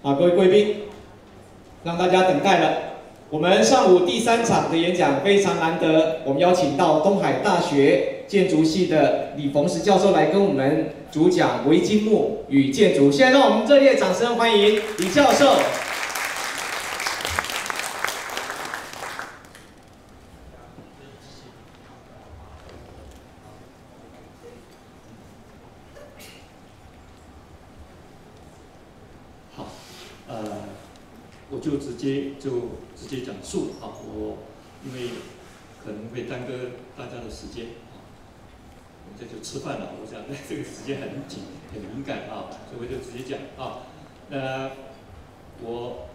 啊，各位贵宾，让大家等待了。我们上午第3场的演讲非常难得，我们邀请到东海大学建筑系的李逢时教授来跟我们主讲微积木与建筑。现在让我们热烈掌声欢迎李教授。 我就直接讲述了啊，我因为可能会耽搁大家的时间啊，我们这就吃饭了。我想这个时间很紧很敏感啊，所以我就直接讲啊。那我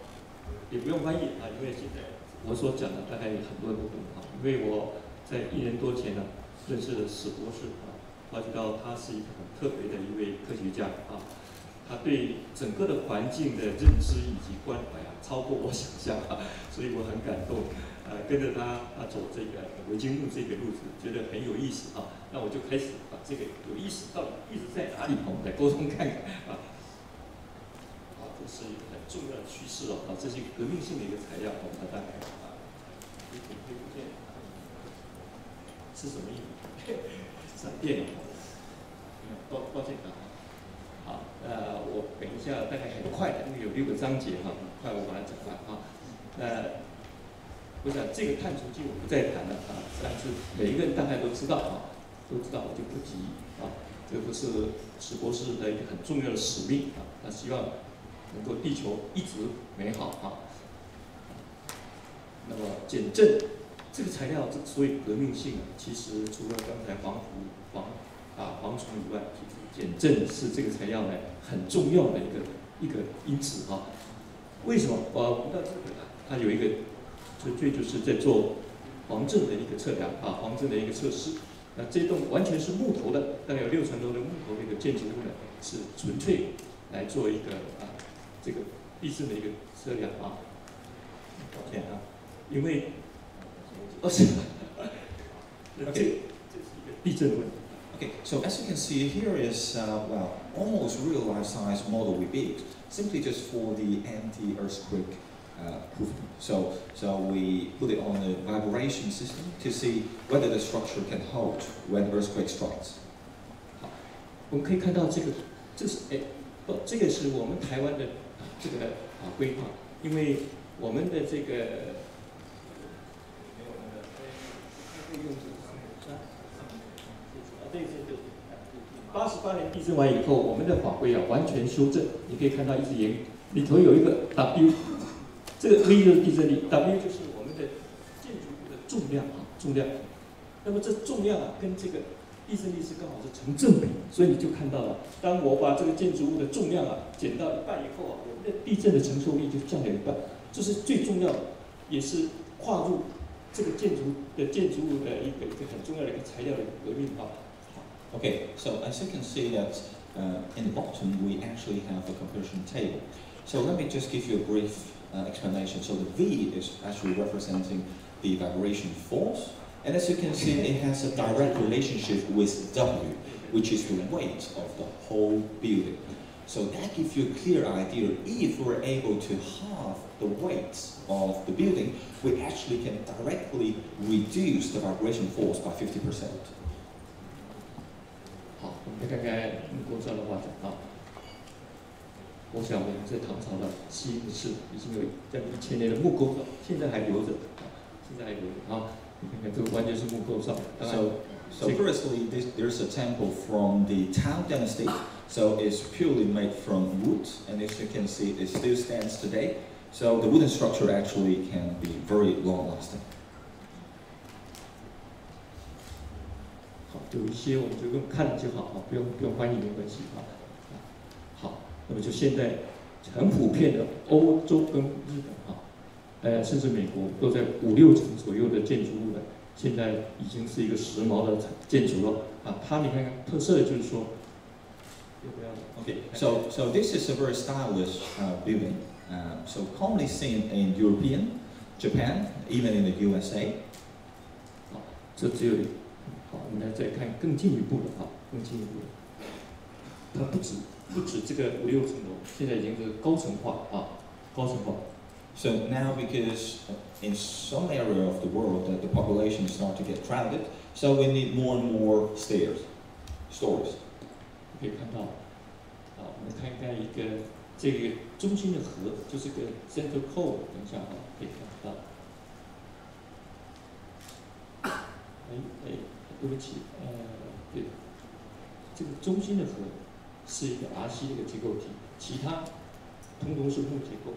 也不用翻译啊，因为现在我所讲的大概很多人都懂啊，因为我在1年多前呢认识了史博士啊，发觉到他是一个很特别的一位科学家啊。 他对整个的环境的认知以及关怀啊，超过我想象啊，所以我很感动，跟着他走这个微积木这个路子，觉得很有意思啊。那我就开始把这个有意思到底意思在哪里，我们来沟通看看啊。好，这是一个很重要的趋势哦，啊，这是一个革命性的一个材料，我们大概啊，有点看不见，是什么意思？闪电哦，抱歉啊。 好，我等一下大概很快的，因为有6个章节哈，很快我把它讲完啊。我想这个碳足迹我不再谈了啊，但是每一个人大概都知道啊，我就不提啊。这个是史博士的一个很重要的使命啊，他希望能够地球一直美好啊。那么减震这个材料之所以革命性，其实除了刚才防虫以外，减震是这个材料呢很重要的一个因子啊。为什么？我们到这个它有一个纯粹就是在做防震的一个测量啊，防震的一个测试。那这栋完全是木头的，大概有6层楼的木头的一个建筑物呢，是纯粹来做一个这个地震的一个测量啊。抱歉啊，因为是这是一个地震的问题。 Okay, so as you can see, here is well, almost real life-size model we built, simply just for the anti-earthquake proofing. So we put it on a vibration system to see whether the structure can hold when earthquake strikes. 好，我们可以看到这个是我们台湾的这个规划，因为我们的这个。 88年地震完以后，我们的法规啊完全修正。你可以看到一直沿里头有一个 W， 这个 V 就是地震力 ，W 就是我们的建筑物的重量啊，重量。那么这重量啊跟这个地震力是刚好是成正比，所以你就看到了，当我把这个建筑物的重量啊减到1半以后啊，我们的地震的承受力就降了1半，这是最重要的，也是跨入这个建筑物的一个很重要的一个材料的革命啊。 Okay, so as you can see that in the bottom we actually have a compression table. So let me just give you a brief explanation. So the V is actually representing the vibration force, and as you can see it has a direct relationship with W, which is the weight of the whole building. So that gives you a clear idea. If we're able to halve the weight of the building, we actually can directly reduce the vibration force by 50%. 好，我们来看看木构造的发展啊。我想我们在唐朝的西营市已经有将近1000年的木构造，现在还留着啊，现在还留着啊。你看看这个完全是木构造。So firstly, there's a temple from the Tang Dynasty. So it's purely made from wood, and as you can see, it still stands today. So the wooden structure actually can be very long-lasting. 好，有一些我们就用看了就好啊，不用翻译没关系啊。好，那么就现在很普遍的欧洲跟日本啊，甚至美国都在5、6层左右的建筑物呢，现在已经是一个时髦的建筑了啊。它你看看特色的就是说，Okay, so this is a very stylish building. So commonly seen in European, Japan, even in the USA. 好，这只有好，我们来再看更进一步的啊，更进一步的，它不止不止这个5、6层楼，现在已经是高层化啊，高层化。So now, because in some area of the world that the population start to get crowded, so we need more and more stories. 可以看到，我们看看一个这个中心的核，就是个 central core。等一下可以看到。对不起，对，这个中心的核是一个 RC 的一个结构体，其他通通是木结构。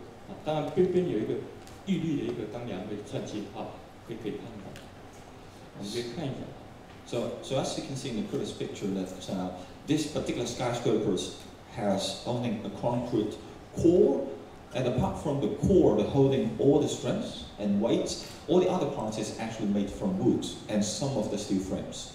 当然边边有一个玉律的一个钢梁的串接可以看到。我们可以看一下。So as you can see in the previous picture, that this particular skyscraper has only a concrete core, and apart from the core, the holding all the strengths and weights, all the other parts is actually made from wood and some of the steel frames.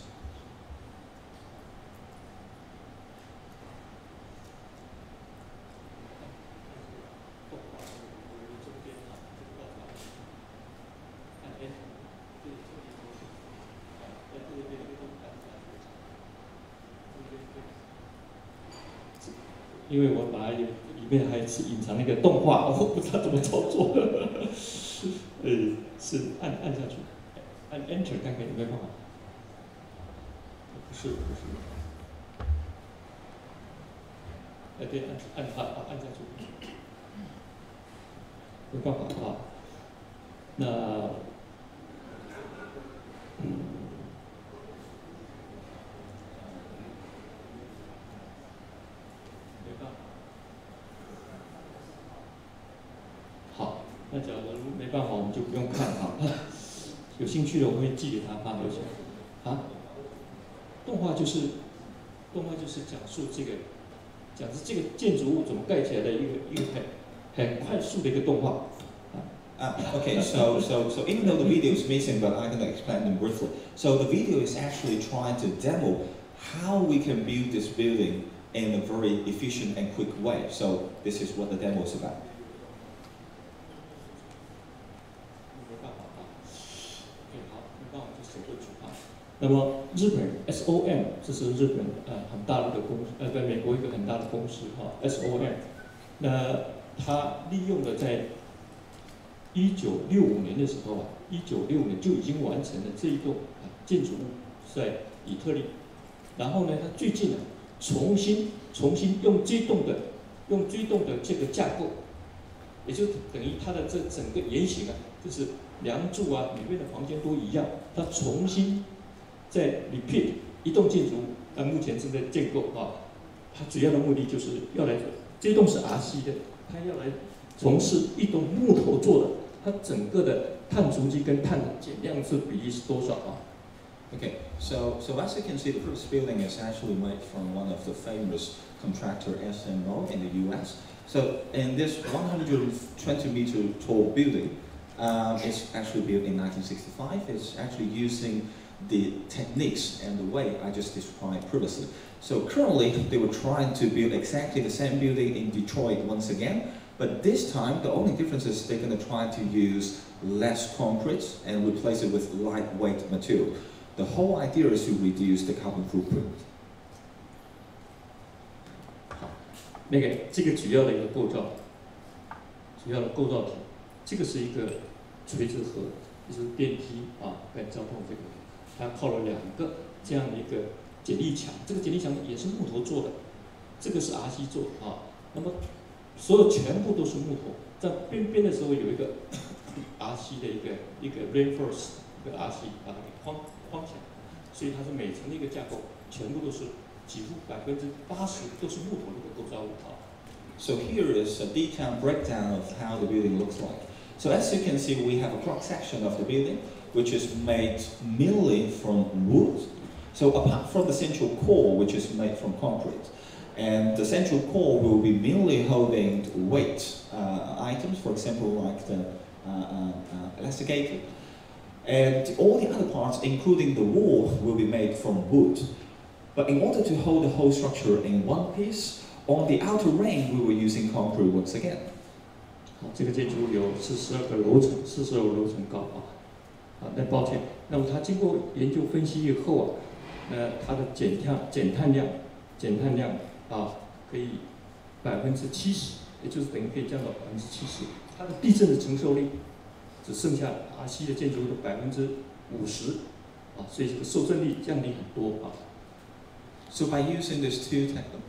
因为我把里面还是隐藏那个动画，我不知道怎么操作。是按下去，按 Enter 看看有没有办法。不是。对，按下去。没办法那。那假如没办法，我们就不用看有兴趣的我会寄给他留起来。动画就是讲述这个建筑物怎么盖起来的一个很快速的一个动画。Okay, so even though the video is missing, but I'm going to explain them briefly. So the video is actually trying to demo how we can build this building in a very efficient and quick way. So this is what the demo is about. 那么日本 SOM 这是日本很大的一个公司，在美国一个很大的公司SOM， 那它利用了在1965年的时候1965年就已经完成了这一栋建筑物在以特利，然后呢，它最近重新用追动的这个架构，也就等于它的这整个原型就是梁柱里面的房间都一样，它重新在 repeat 一栋建筑物，目前正在建构它主要的目的就是要来，这栋是 RC 的，它要来从事一栋木头做的，它整个的碳足迹跟碳的减量是比例是多少Okay, so as you can see, the first building is actually made from one of the famous contractor SMO in the US. So in this 120-meter tall building, it's actually built in 1965. It's actually using the techniques and the way I just described previously. So currently, they were trying to build exactly the same building in Detroit once again, but this time the only difference is they're going to try to use less concrete and replace it with lightweight material. The whole idea is to reduce the carbon footprint. 好，这个主要的一个构造体，这个是一个垂直盒，就是电梯跟交通这个，它靠了2个这样的一个剪力墙，这个剪力墙也是木头做的，这个是 RC 做的那么所有全部都是木头，在边边的时候有一个 RC 的一个 reinforce 一个 RC 把它给框起来，所以它是每层的一个架构，全部都是几乎80%都是木头的一个构造物So here is a detailed breakdown of how the building looks like. So as you can see, we have a cross section of the building, which is made mainly from wood. So apart from the central core, which is made from concrete, and the central core will be mainly holding weight items, for example, like the elasticator. And all the other parts, including the wall, will be made from wood. But in order to hold the whole structure in one piece, on the outer ring, we were using concrete once again. 这个建筑物有42个楼层，46楼层高那抱歉，那么它经过研究分析以后它的减碳量可以70%，也就是等于可以降到70%。它的地震的承受力只剩下RC 的建筑物的50%，所以这个受震力降低很多啊。So by using these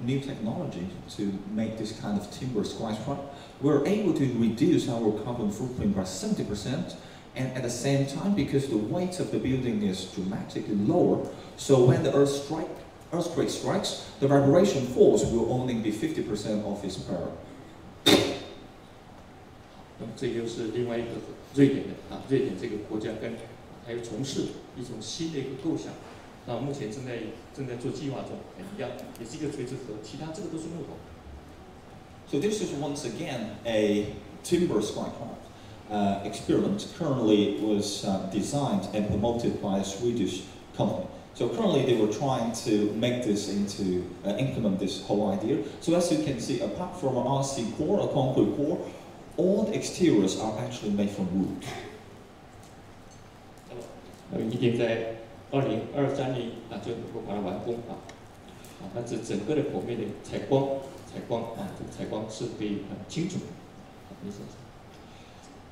new technologies to make this kind of timber skyscraper, we're able to reduce our carbon footprint by 70%, and at the same time, because the weight of the building is dramatically lower, so when the earthquake strikes, the vibration force will only be 50% of its power. 那么这就是另外一个瑞典的瑞典这个国家跟还有从事一种新的一个构想。那目前正在做计划中，一样，也是一个垂直河，其他这个都是木头。So this is once again a timber skyscraper experiment. Currently, it was designed and promoted by a Swedish company. So currently, they were trying to make this into implement this whole idea. So as you can see, apart from an RC core, a concrete core, all the exteriors are actually made from wood. 一定在2023年就能够把它完工那这整个的剖面的采光这个采光是可以很清楚。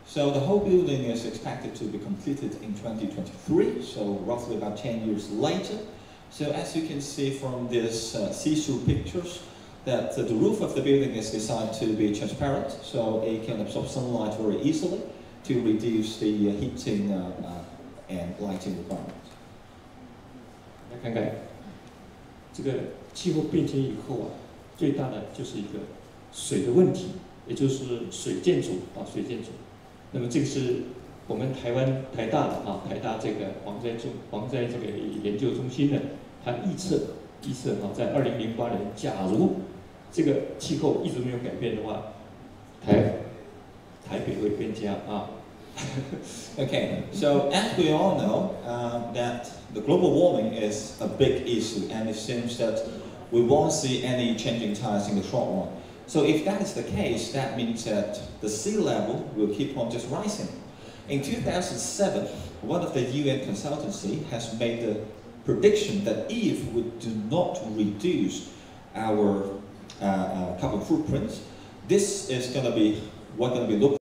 So the whole building is expected to be completed in 2023, so roughly about 10 years later. So as you can see from these see-through pictures, that the roof of the building is designed to be transparent, so it can absorb sunlight very easily to reduce the heating and lighting requirements. 来看看这个气候变迁以后最大的就是一个水的问题，也就是水建筑水建筑。那么这个是我们台湾台大的台大这个防灾这个研究中心的，它预测在2008年，假如这个气候一直没有改变的话，台北会变僵Okay, so as we all know, that the global warming is a big issue, and it seems that we won't see any changing tides in the short run. So if that is the case, that means that the sea level will keep on just rising. In 2007, one of the UN consultancy has made the prediction that if we do not reduce our carbon footprint, this is going to be looking